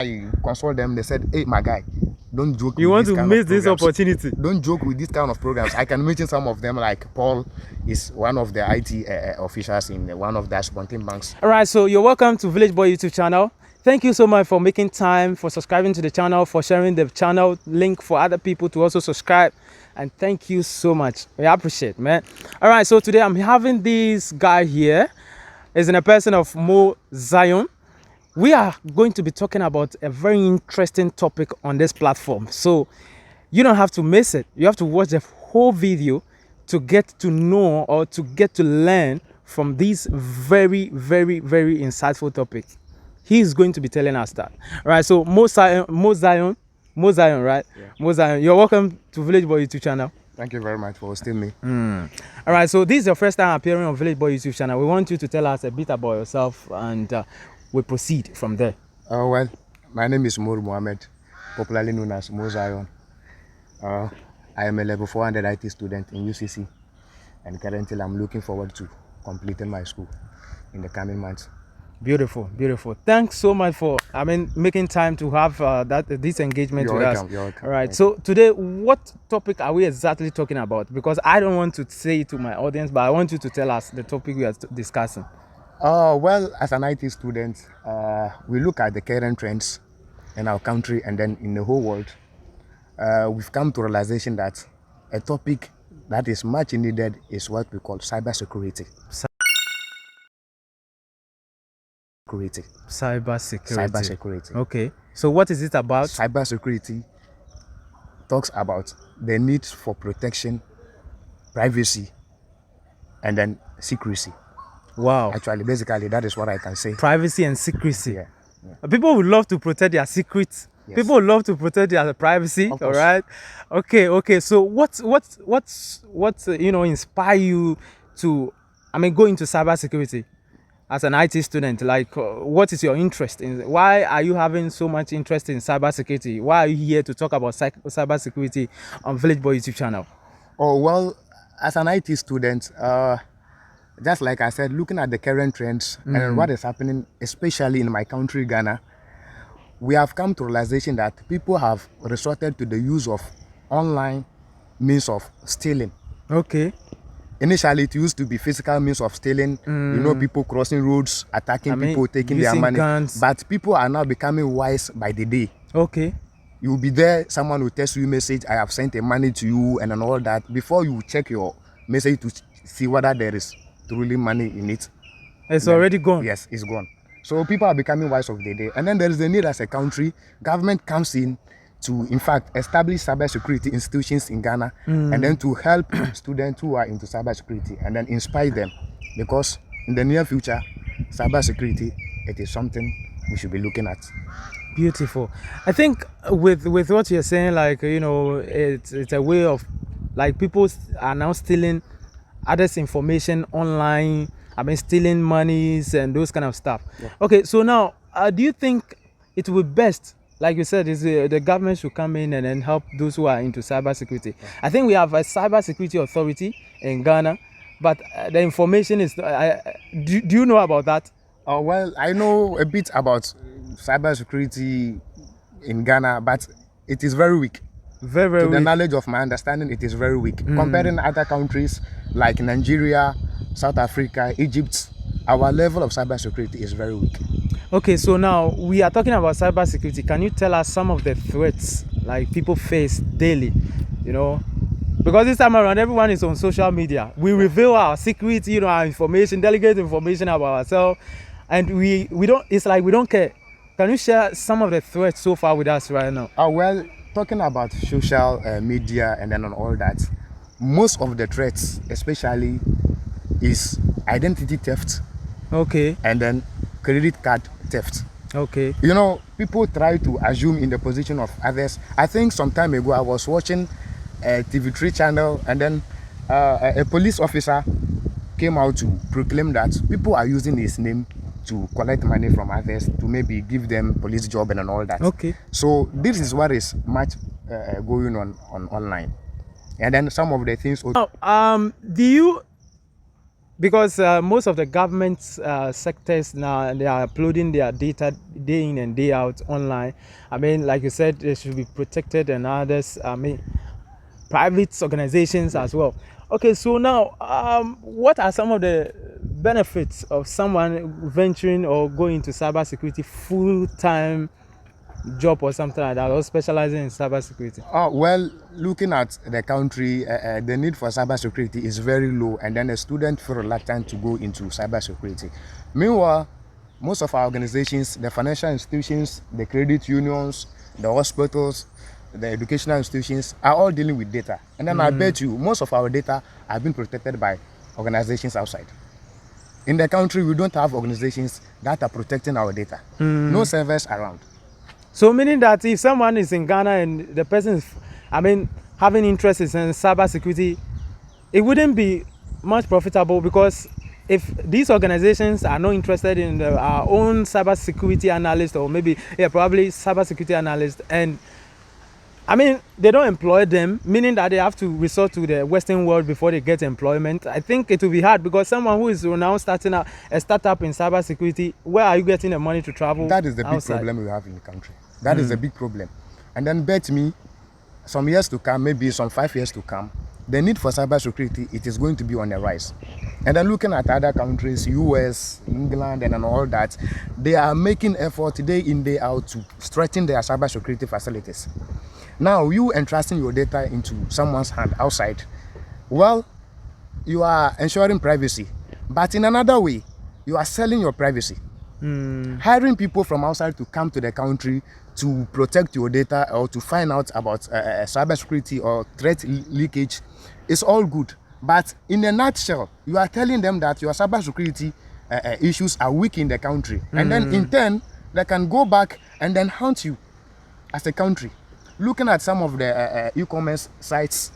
I consult them. They said, "Hey, my guy, don't joke. You want to miss this opportunity? Don't joke with this kind of programs." I can mention some of them. Like Paul is one of the IT officials in one of the Spontaneous banks. All right, so you're welcome to Village Bwouy YouTube channel. Thank you so much for making time, for subscribing to the channel, for sharing the channel link for other people to also subscribe. And thank you so much. I appreciate it, man. All right, so today I'm having this guy here. He's in a person of Mo Zion. We are going to be talking about a very interesting topic on this platform. So you don't have to miss it. You have to watch the whole video to get to know or to get to learn from this very, very, very insightful topic. He's going to be telling us that. All right, so Mo Zion, right? Yeah. Mo Zion, you're welcome to Village Bwouy YouTube channel. Thank you very much for hosting me. All right, so this is your first time appearing on Village Bwouy YouTube channel. We want you to tell us a bit about yourself and we proceed from there. Well, my name is Mour Mohammed, popularly known as Mo Zion. I am a level 400 IT student in UCC, and currently I'm looking forward to completing my school in the coming months. Beautiful, beautiful. Thanks so much for making time to have this engagement with us. You're welcome. All right, so today what topic are we exactly talking about? Because I don't want to say it to my audience, but I want you to tell us the topic we are discussing. Well, as an IT student, we look at the current trends in our country and then in the whole world. We've come to realization that a topic that is much needed is what we call cybersecurity. Cybersecurity. Okay. So what is it about? Cybersecurity talks about the need for protection, privacy, and then secrecy. Wow. Actually, basically, that is what I can say. Privacy and secrecy. Yeah. People would love to protect their secrets. Yes. People would love to protect their privacy. All right. Okay. So what's inspire you to go into cybersecurity as an IT student? Like, what is your interest in? Why are you having so much interest in cybersecurity? Why are you here to talk about cybersecurity on Village Bwouy YouTube channel? Oh well, as an IT student, just like I said, looking at the current trends and what is happening, especially in my country, Ghana, we have come to realization that people have resorted to the use of online means of stealing. Okay. Initially, it used to be physical means of stealing. People crossing roads, attacking people, taking their money. Guns. But people are now becoming wise by the day. Okay. You will be there, someone will text you a message, I have sent a money to you and all that. Before you check your message to see whether there is truly money in it. It's already gone. Yes, it's gone. So people are becoming wise of the day. And then there is the need as a country, government comes in to, in fact, establish cybersecurity institutions in Ghana and then to help students who are into cybersecurity and then inspire them. Because in the near future, cybersecurity, it is something we should be looking at. Beautiful. I think with what you're saying, like, it's a way of, like, people are now stealing others' information online. Stealing monies and those kind of stuff. Yeah. Okay, so now, do you think it would be best, like you said, is the government should come in and then help those who are into cybersecurity? Yeah. I think we have a cybersecurity authority in Ghana, but the information is, do you know about that? Well, I know a bit about cybersecurity in Ghana, but it is very weak. Very to weak. The knowledge of my understanding, it is very weak. Comparing other countries like Nigeria, South Africa, Egypt, our level of cybersecurity is very weak. Okay, so now we are talking about cybersecurity. Can you tell us some of the threats like people face daily? Because this time around everyone is on social media. We reveal our secrets, our information, delicate information about ourselves, and we don't. It's like we don't care. Can you share some of the threats so far with us right now? Well, talking about social media and then on all that, most of the threats, especially, is identity theft. Okay. And then credit card theft. Okay. People try to assume in the position of others. I think some time ago I was watching a TV3 channel and then a police officer came out to proclaim that people are using his name to collect money from others to maybe give them police job and all that. Okay. So this is what is much going on online. And then some of the things. Oh, because most of the government sectors now, they are uploading their data day in and day out online. I mean, like you said, they should be protected, and others, I mean, private organizations as well. Okay, so now what are some of the benefits of someone venturing or going into cybersecurity full-time job or something like that, or specializing in cybersecurity? Oh, well, looking at the country, the need for cybersecurity is very low, and then a student feel reluctant to go into cybersecurity. Meanwhile, most of our organizations, the financial institutions, the credit unions, the hospitals, the educational institutions are all dealing with data. And then I bet you most of our data have been protected by organizations outside. In the country, we don't have organizations that are protecting our data. No servers around. So meaning that if someone is in Ghana and the person is, I mean, having interest in cybersecurity, it wouldn't be much profitable, because if these organizations are not interested in our own cybersecurity analyst, or maybe probably cybersecurity analyst, and I mean, they don't employ them, meaning that they have to resort to the Western world before they get employment. I think it will be hard, because someone who is now starting out a startup in cybersecurity, where are you getting the money to travel? That is the big outside? problem we have in the country. That is the big problem. And then bet me, some years to come, maybe some 5 years to come, the need for cybersecurity, it is going to be on the rise. And then looking at other countries, US, England, and all that, they are making effort day in, day out to strengthen their cybersecurity facilities. Now, you entrusting your data into someone's hand outside, well, you are ensuring privacy. But in another way, you are selling your privacy. Hiring people from outside to come to the country to protect your data or to find out about cybersecurity or threat leakage is all good. But in a nutshell, you are telling them that your cybersecurity issues are weak in the country. And then in turn, they can go back and then hunt you as a country. Looking at some of the e-commerce sites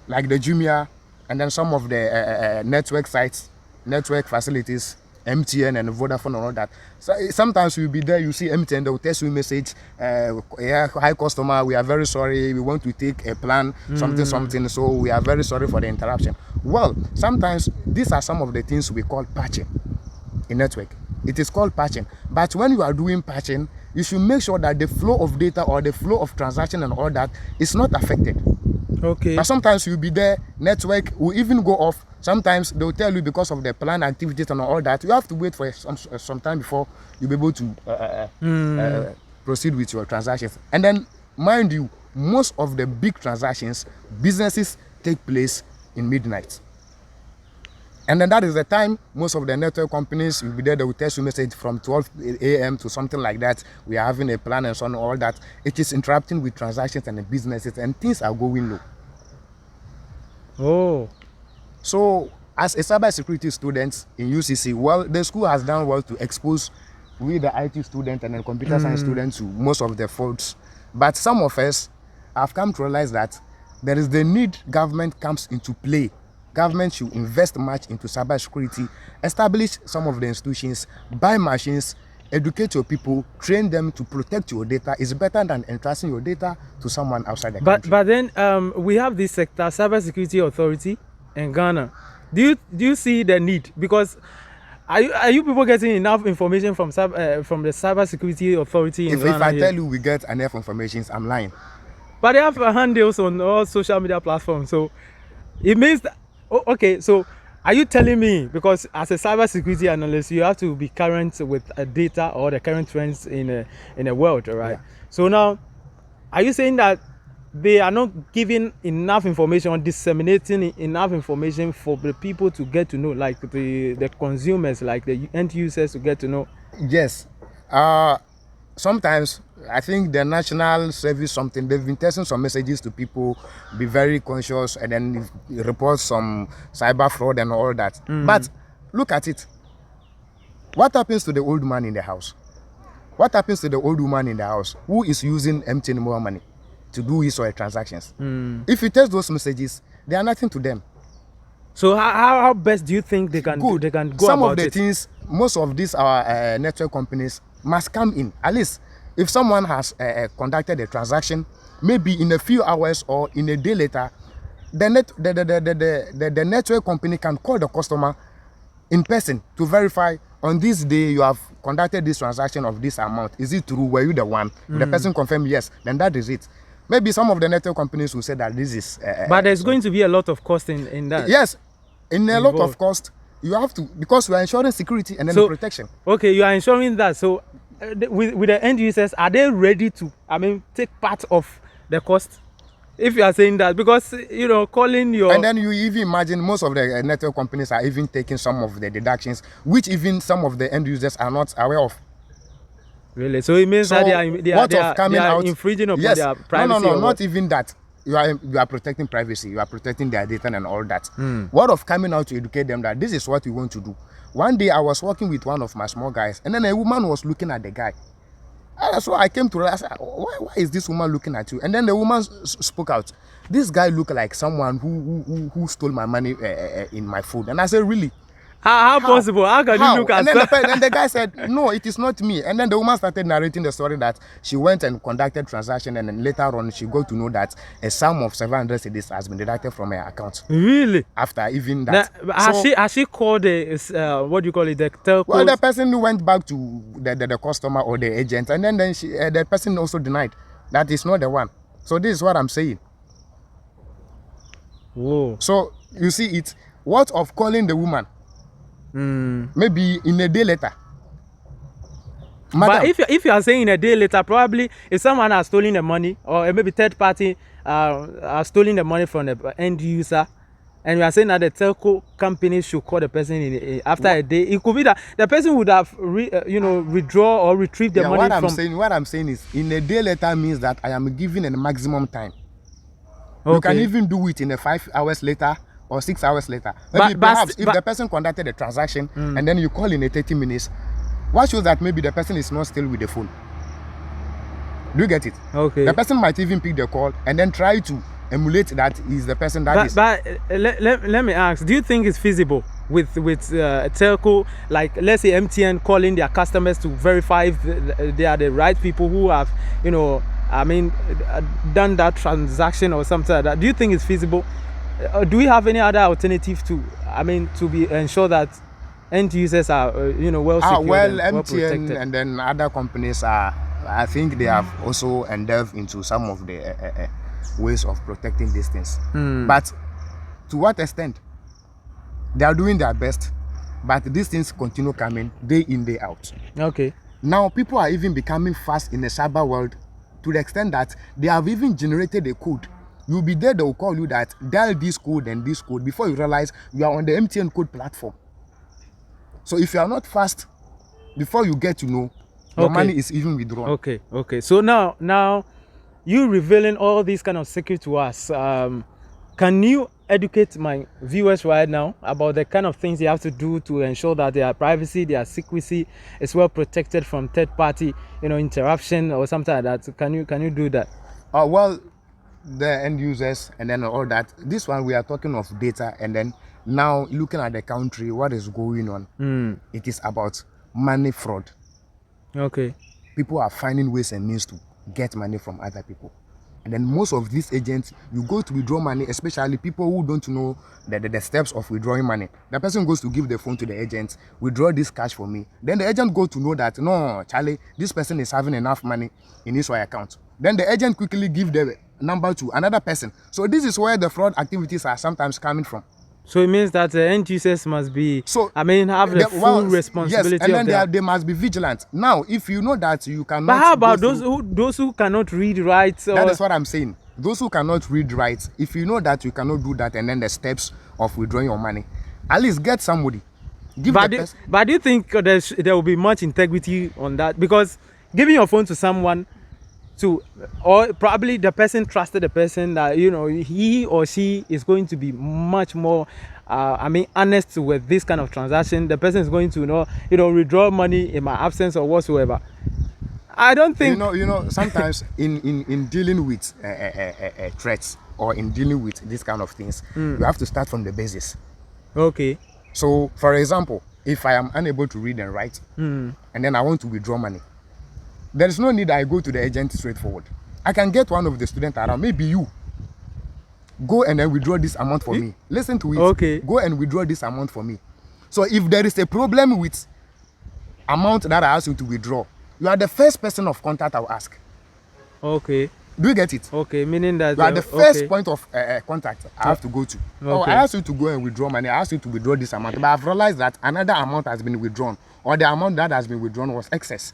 like the Jumia, and then some of the network sites, network facilities, MTN and Vodafone and all that. So sometimes you'll be there, you see MTN, they'll text you a message, yeah, hi customer, we are very sorry, we want to take a plan, something, so we are very sorry for the interruption. Well, sometimes these are some of the things we call patching in network. It is called patching. But when you are doing patching, you should make sure that the flow of data or the flow of transaction and all that is not affected. Okay. But sometimes you'll be there, network will even go off. Sometimes they'll tell you because of the planned activities and all that, you have to wait for some time before you'll be able to proceed with your transactions. And then, mind you, most of the big transactions, businesses take place in midnight. And then that is the time most of the network companies will be there. They will text you message from 12 a.m. to something like that. We are having a plan and so on, all that. It is interrupting with transactions and the businesses, and things are going low. Oh. So, as a cybersecurity student in UCC, well, the school has done well to expose we, the IT student and the computer science students, to most of the faults. But some of us have come to realize that there is the need government comes into play. Government should invest much into cybersecurity, establish some of the institutions, buy machines, educate your people, train them to protect your data. It's better than entrusting your data to someone outside the country. But then we have this sector, Cybersecurity Authority in Ghana. Do you see the need? Because are you people getting enough information from the Cybersecurity Authority in Ghana? If I tell you we get enough information, I'm lying. But they have handles on all social media platforms, so it means that. Okay, so are you telling me, because as a cybersecurity analyst, you have to be current with data or the current trends in a world, right? Yeah. So now, are you saying that they are not giving enough information or disseminating enough information for the people to get to know, like the consumers, like the end users to get to know? Yes. Sometimes I think the national service something, they've been testing some messages to people, be very conscious, and then report some cyber fraud and all that. But look at it. What happens to the old man in the house? What happens to the old woman in the house who is using MTN more money to do his or her transactions? If you test those messages, they are nothing to them. So how best do you think they can go some about of the it? things, most of these our network companies must come in. At least if someone has conducted a transaction, maybe in a few hours or in a day later, the network company can call the customer in person to verify on this day you have conducted this transaction of this amount. Is it true? Were you the one? If the person confirm yes, then that is it. Maybe some of the network companies will say that this is. But there's going to be a lot of cost in that. Yes, in a lot of cost, you have to, because we are ensuring security and then the protection. Okay, you are ensuring that. So with the end users, are they ready to, take part of the cost? If you are saying that, because calling your, and then you even imagine most of the network companies are even taking some of the deductions, which even some of the end users are not aware of. Really? So it means that they are infringing upon their privacy. No, not even that. You are protecting privacy. You are protecting their data and all that. What of coming out to educate them that this is what we want to do? One day I was working with one of my small guys, and then a woman was looking at the guy. So I came to realize, why is this woman looking at you? And then the woman spoke out. This guy looked like someone who stole my money in my food. And I said, really? How possible? How can you look at that? And the guy said, no, it is not me. And then the woman started narrating the story that she went and conducted transaction, and then later on she got to know that a sum of 700 cedis has been deducted from her account. Really? After even that. Has she called the what do you call it, the telco? Well, the person went back to the customer or the agent, and then the person also denied that is not the one. So this is what I'm saying. Whoa. So you see it. What of calling the woman? Maybe in a day later. Madam. But if you are saying in a day later, probably if someone has stolen the money, or maybe third party has stolen the money from the end user, and you are saying that the telco company should call the person after a day, it could be that the person would have withdraw or retrieve the money What I'm saying is, in a day later means that I am given a maximum time. Okay. You can even do it in a 5 hours later or 6 hours later. Maybe perhaps if the person conducted a transaction and then you call in a 30 minutes, what shows that maybe the person is not still with the phone? Do you get it? Okay. The person might even pick the call and then try to emulate that is the person that is. But let me ask, do you think it's feasible with telco, like let's say MTN calling their customers to verify if they are the right people who have, done that transaction or something like that? Do you think it's feasible? Do we have any other alternative to ensure that end users are well secured? Well, and MTN protected? and then other companies I think they have also endeavored into some of the ways of protecting these things. But to what extent? They are doing their best, but these things continue coming day in, day out. Okay. Now people are even becoming fast in the cyber world to the extent that they have even generated a code. You'll be there, they will call you that dial this code and this code before you realize you are on the MTN code platform. So if you are not fast, before you get to know, your money is even withdrawn. Okay. So now you revealing all these kind of secrets to us. Can you educate my viewers right now about the kind of things you have to do to ensure that their privacy, their secrecy is well protected from third party, interruption or something like that? Can you do that? Well, the end users and then all that. This one we are talking of data, and then now looking at the country, what is going on? It is about money fraud. Okay. People are finding ways and means to get money from other people. And then most of these agents, you go to withdraw money, especially people who don't know the steps of withdrawing money. The person goes to give the phone to the agent, withdraw this cash for me. Then the agent goes to know that, no, Charlie, this person is having enough money in his account. Then the agent quickly give the number to another person. So this is where the fraud activities are sometimes coming from. So it means that the end users must be, have the full responsibility. Yes, and then they must be vigilant. Now, if you know that you cannot. But how about those who cannot read, write? That is what I'm saying. Those who cannot read, write. If you know that you cannot do that, and then the steps of withdrawing your money, at least get somebody. But do you think there will be much integrity on that? Because giving your phone to someone, or probably the person trusted the person that he or she is going to be much more honest with this kind of transaction. The person is going to withdraw money in my absence or whatsoever. I don't think sometimes in dealing with threats or in dealing with these kind of things, you have to start from the basis. Okay. So for example, if I am unable to read and write and then I want to withdraw money, there is no need I go to the agent straightforward. I can get one of the students around, maybe you. Go and then withdraw this amount for me. Listen to it. Okay. Go and withdraw this amount for me. So if there is a problem with amount that I ask you to withdraw, you are the first person of contact I will ask. Okay. Do you get it? Okay, meaning that You are the first okay. point of contact I have to go to. Oh, Okay. I asked you to go and withdraw money. I asked you to withdraw this amount, but I've realized that another amount has been withdrawn, or the amount that has been withdrawn was excess.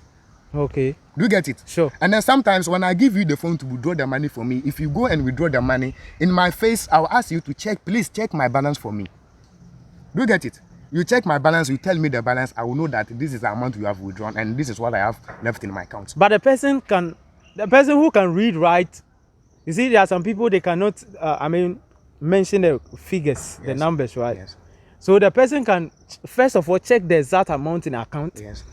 Okay. Do you get it? Sure. And then sometimes when I give you the phone to withdraw the money for me, if you go and withdraw the money, in my face, I'll ask you to check, please check my balance for me. Do you get it? You check my balance, you tell me the balance, I will know that this is the amount you have withdrawn and this is what I have left in my account. But the person who can read, write, you see, there are some people, they cannot, mention the figures, the Yes. numbers, right? Yes. So the person can, first of all, check the exact amount in account. Yes.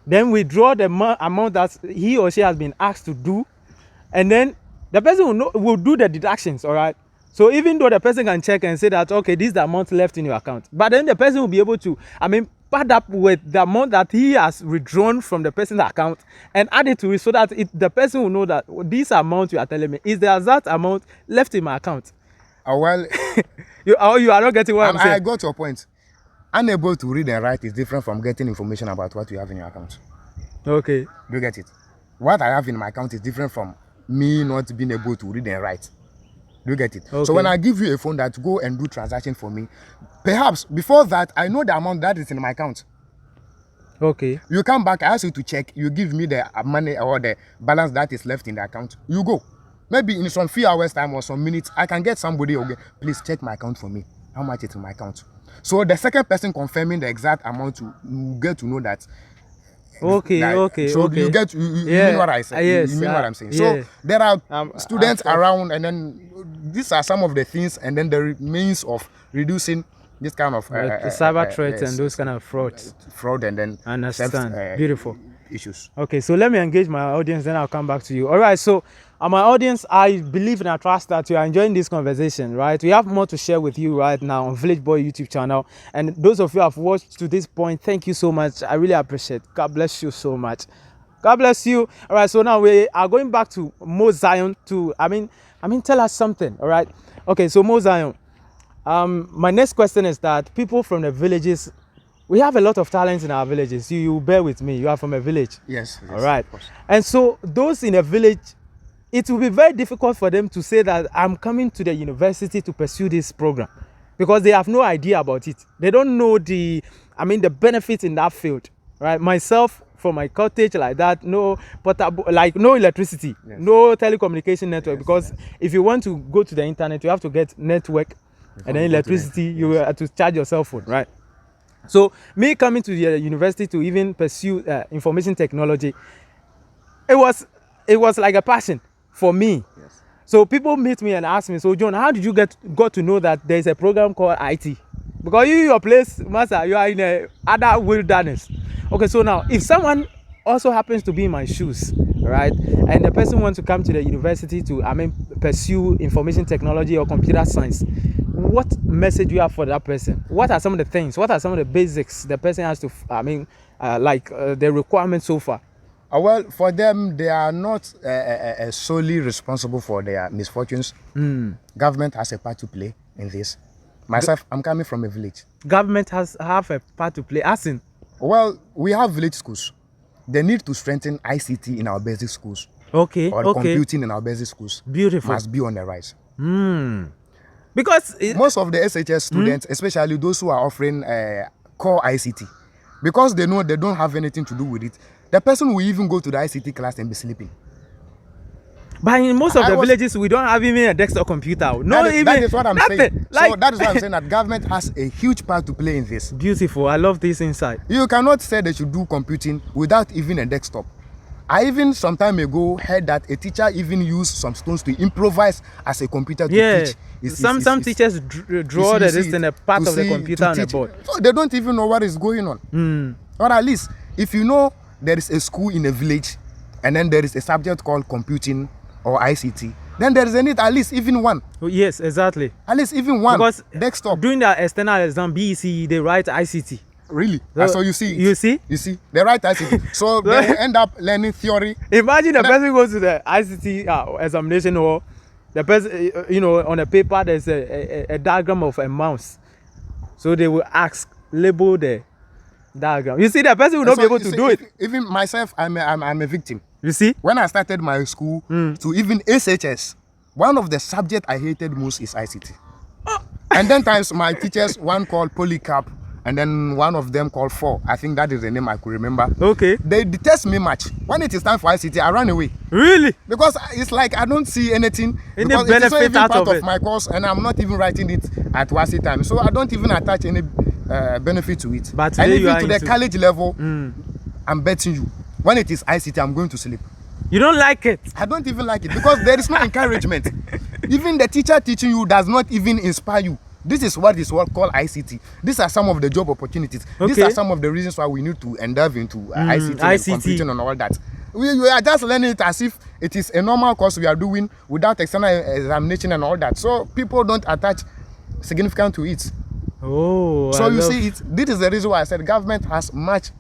Then withdraw the amount that he or she has been asked to do. And then the person will do the deductions, all right? So even though the person can check and say that, okay, this is the amount left in your account. But then the person will be able to, pad up with the amount that he has withdrawn from the person's account and add it to it so that the person will know that this amount you are telling me is the exact amount left in my account. Well, you are not getting what I'm saying. I got your point. Unable to read and write is different from getting information about what you have in your account. Okay. Do you get it? What I have in my account is different from me not being able to read and write. Do you get it? Okay. So when I give you a phone that go and do transaction for me, perhaps before that, I know the amount that is in my account. Okay. You come back, I ask you to check, you give me the money or the balance that is left in the account. You go. Maybe in some few hours time or some minutes, I can get somebody, okay, please check my account for me. How much is in my account? So the second person confirming the exact amount, you get to know that. Okay, okay, so okay. you get you mean what I said. Yes, you mean what I'm saying. yeah. So there are students I've- around, and then these are some of the things, and then the means of reducing this kind of cyber threats and those kind of frauds. fraud, and then I understand. theft, Beautiful. issues. Okay, so let me engage my audience, then I'll come back to you. All right, so my audience, I believe and I trust that you are enjoying this conversation, right? We have more to share with you right now on Village Bwouy YouTube channel. And those of you who have watched to this point, thank you so much. I really appreciate it. God bless you so much. God bless you. All right, so now we are going back to Mo Zion to, tell us something, all right? Okay, so Mo Zion, my next question is that people from the villages, we have a lot of talents in our villages. You bear with me. You are from a village. Yes. All right. And so those in a village, it will be very difficult for them to say that I'm coming to the university to pursue this program because they have no idea about it. They don't know the benefits in that field, right? Myself, from my cottage like that, no electricity, yes. no telecommunication network, because if you want to go to the internet, you have to get network and then electricity, you have to charge your cell phone, right? So me coming to the university to even pursue information technology, it was like a passion for me. Yes. So people meet me and ask me, so John, how did you got to know that there's a program called IT? Because your place, master, you are in a other wilderness. Okay, so now if someone also happens to be in my shoes, right, and the person wants to come to the university to pursue information technology or computer science, what message do you have for that person? What are some of the things? What are some of the basics the person has to, the requirements so far? Well, for them, they are not solely responsible for their misfortunes. Government has a part to play in this. Myself, I'm coming from a village. Government have a part to play. As in? Well, we have village schools. They need to strengthen ICT in our basic schools. Okay, or okay. computing in our basic schools. Beautiful. Must be on the rise. Because most of the SHS students, especially those who are offering core ICT, because they know they don't have anything to do with it, the person will even go to the ICT class and be sleeping. But in most of the villages, we don't have even a desktop computer. That is what I'm nothing. saying. Like, so that is why I'm saying that government has a huge part to play in this. Beautiful. I love this insight. You cannot say they should do computing without even a desktop. I even some time ago heard that a teacher even used some stones to improvise as a computer to teach. Some teachers draw the part of the computer on the board. So they don't even know what is going on. Or at least, if you know there is a school in a village and then there is a subject called computing or ICT, then there is a need at least even one. Yes, exactly. At least even one because desktop. During the external exam, BEC, they write ICT. Really? So you see? You see? You see? They write ICT. So they will end up learning theory. Imagine the person goes to the ICT examination, or the person, on a paper, there's a diagram of a mouse. So they will ask, label the diagram. You see, the person will not be able to do it. Even myself, I'm a victim. You see? When I started my school to even SHS, one of the subjects I hated most is ICT. And then times my teachers, one called Polycarp, and then one of them called 4. I think that is the name I could remember. Okay. They detest me much. When it is time for ICT, I run away. Really? Because it's like I don't see anything. Any because benefit it's not even out part of of my course, and I'm not even writing it at WASI time. So I don't even attach any benefit to it. But and you even are to the into... college level, I'm betting you, when it is ICT, I'm going to sleep. You don't like it? I don't even like it because there is no encouragement. Even the teacher teaching you does not even inspire you. This is what is called ICT. These are some of the job opportunities. Okay. These are some of the reasons why we need to endeavor into ICT and computing and all that. We are just learning it as if it is a normal course we are doing without external examination and all that. So people don't attach significance to it. Oh, so you see, this is the reason why I said government has much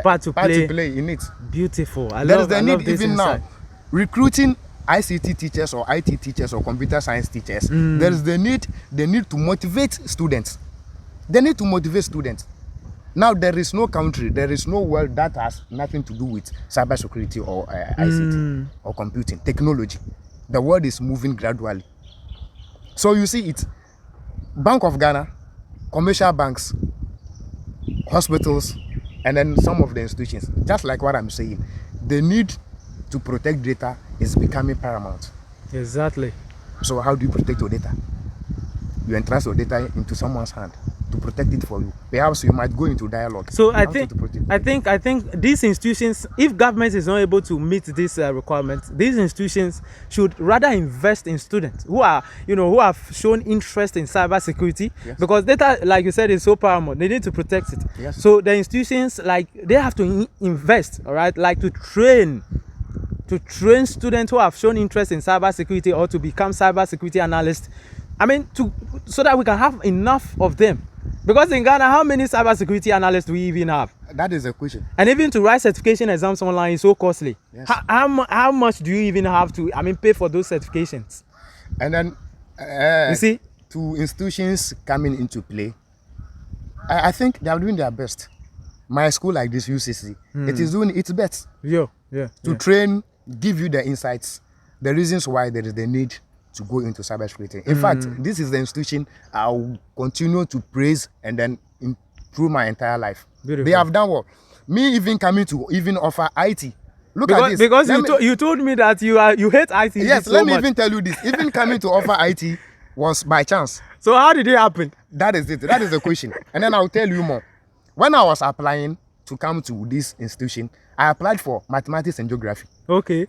part to play in it. Beautiful. There is the need even now recruiting ICT teachers or IT teachers or computer science teachers. There is the need to motivate students. They need to motivate students. Now there is no country, there is no world that has nothing to do with cybersecurity or ICT or computing technology. The world is moving gradually. So you see it. Bank of Ghana, commercial banks, hospitals, and then some of the institutions, just like what I'm saying, the need to protect data is becoming paramount. Exactly. So how do you protect your data? You entrust your data into someone's hand to protect it for you. Perhaps you might go into dialogue. So I think these institutions, if government is not able to meet these requirements, these institutions should rather invest in students who are, who have shown interest in cybersecurity. Yes. Because data, like you said, is so paramount. They need to protect it. Yes. So the institutions, they have to invest, all right, to train students who have shown interest in cybersecurity or to become cybersecurity analysts. I mean, so that we can have enough of them. Because in Ghana, how many cybersecurity analysts do we even have? That is the question. And even to write certification exams online is so costly. Yes. How much do you even have to, pay for those certifications? And then, you see, to institutions coming into play, I think they are doing their best. My school like this, UCC, it is doing its best. To train, give you the insights, the reasons why there is the need to go into cybersecurity. In fact, this is the institution I'll continue to praise and then improve my entire life. Beautiful. They have done well. Me even coming to even offer IT. Look at this. Because you told me that you hate IT. Yes, let me even tell you this. Even coming to offer IT was by chance. So how did it happen? That is it. That is the question. And then I'll tell you more. When I was applying to come to this institution, I applied for mathematics and geography. Okay.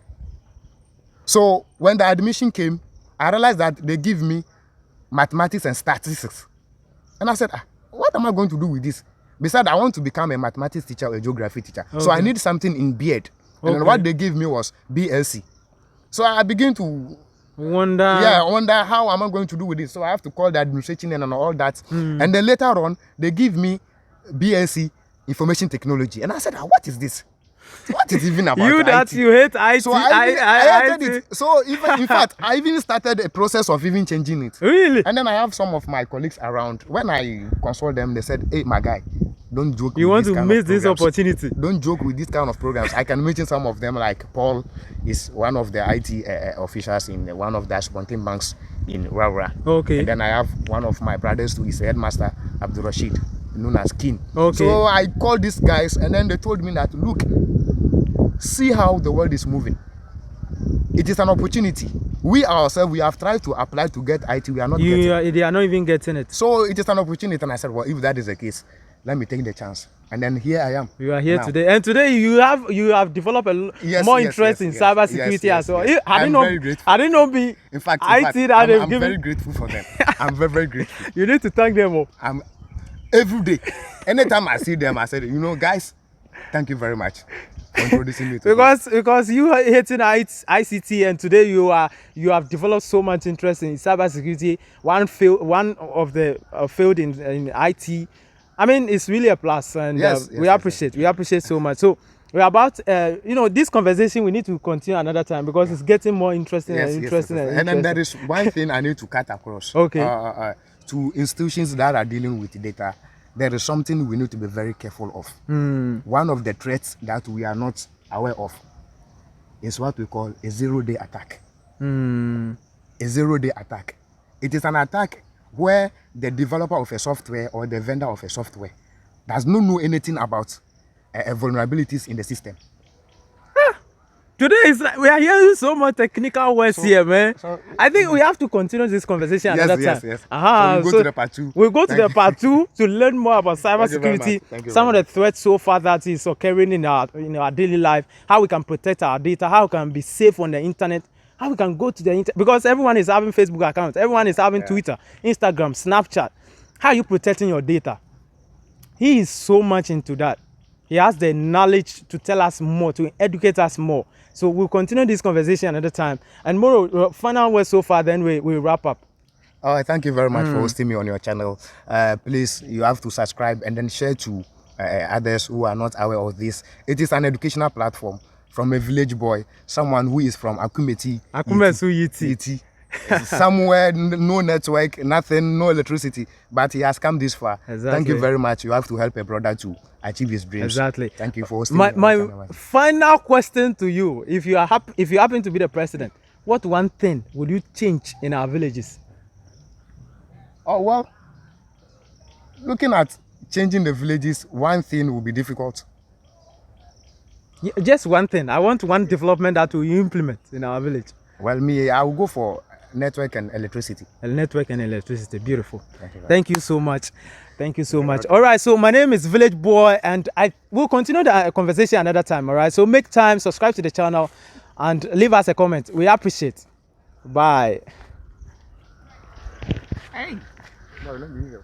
So when the admission came, I realized that they give me mathematics and statistics. And I said, what am I going to do with this? Besides, I want to become a mathematics teacher or a geography teacher. Okay. So I need something in B.Ed. And then what they gave me was BLC. So I begin to wonder how am I going to do with this. So I have to call the administration and all that. And then later on, they give me BLC, information technology. And I said, what is this? What is even about IT? You hate IT. So I hated it. So even in fact, I even started a process of even changing it. Really? And then I have some of my colleagues around. When I consult them, they said, hey, my guy, don't joke you with want to miss this opportunity. Don't joke with this kind of programs. I can mention some of them, like Paul is one of the IT officials in one of the Spontaneous banks in Raura. Okay. And then I have one of my brothers who is the headmaster, Abdul Rashid, known as King. Okay. So I called these guys and then they told me that, look, see how the world is moving. It is an opportunity. We ourselves, we have tried to apply to get IT. We are not getting it. They are not even getting it. So it is an opportunity. And I said, well, if that is the case, let me take the chance. And then here I am. You are here now. Today. And today you have developed more interest in cybersecurity as well. I'm very grateful. I didn't know be in fact, I'm very grateful for them. I'm very, very grateful. You need to thank them all. Every day. Anytime I see them, I said, guys, thank you very much. Introducing me to because you are hating ICT and today you have developed so much interest in cybersecurity, one of the field in IT. I mean, it's really a plus, and we appreciate so much. So we're about this conversation we need to continue another time because it's getting more interesting and interesting. And then there is one thing I need to cut across. Okay. To institutions that are dealing with data, there is something we need to be very careful of. One of the threats that we are not aware of is what we call a zero-day attack. A zero-day attack. It is an attack where the developer of a software or the vendor of a software does not know anything about vulnerabilities in the system. Today is like, we are hearing so much technical words here, man. So, I think we have to continue this conversation yes, another yes, time. yes. Uh-huh. So we'll go to the part 2. We'll go to the part 2 to learn more about cybersecurity, some of the threats so far that is occurring in our daily life, how we can protect our data, how we can be safe on the internet, how we can go to the internet, because everyone is having Facebook accounts, everyone is having Twitter, Instagram, Snapchat. How are you protecting your data? He is so much into that. He has the knowledge to tell us more, to educate us more. So we'll continue this conversation another time. And more final words so far, then we wrap up. Oh, thank you very much for hosting me on your channel. Please, you have to subscribe and then share to others who are not aware of this. It is an educational platform from a village boy, someone who is from Akumeti. Akumeti. Somewhere, no network, nothing, no electricity, but he has come this far. Exactly. Thank you very much. You have to help a brother to achieve his dreams. Exactly. Thank you for hosting me. My final question to you: if you happen to be the president, what one thing would you change in our villages? Oh well, looking at changing the villages, one thing will be difficult. Yeah, just one thing. I want one development that we implement in our village. Well, me, I will go for network and electricity. Network and electricity. Beautiful. Thank you so much. Thank you so much. All right, so my name is Village Boy, and I will continue the conversation another time. All right, so make time, subscribe to the channel, and leave us a comment. We appreciate. Bye. Hey. No, let me hear.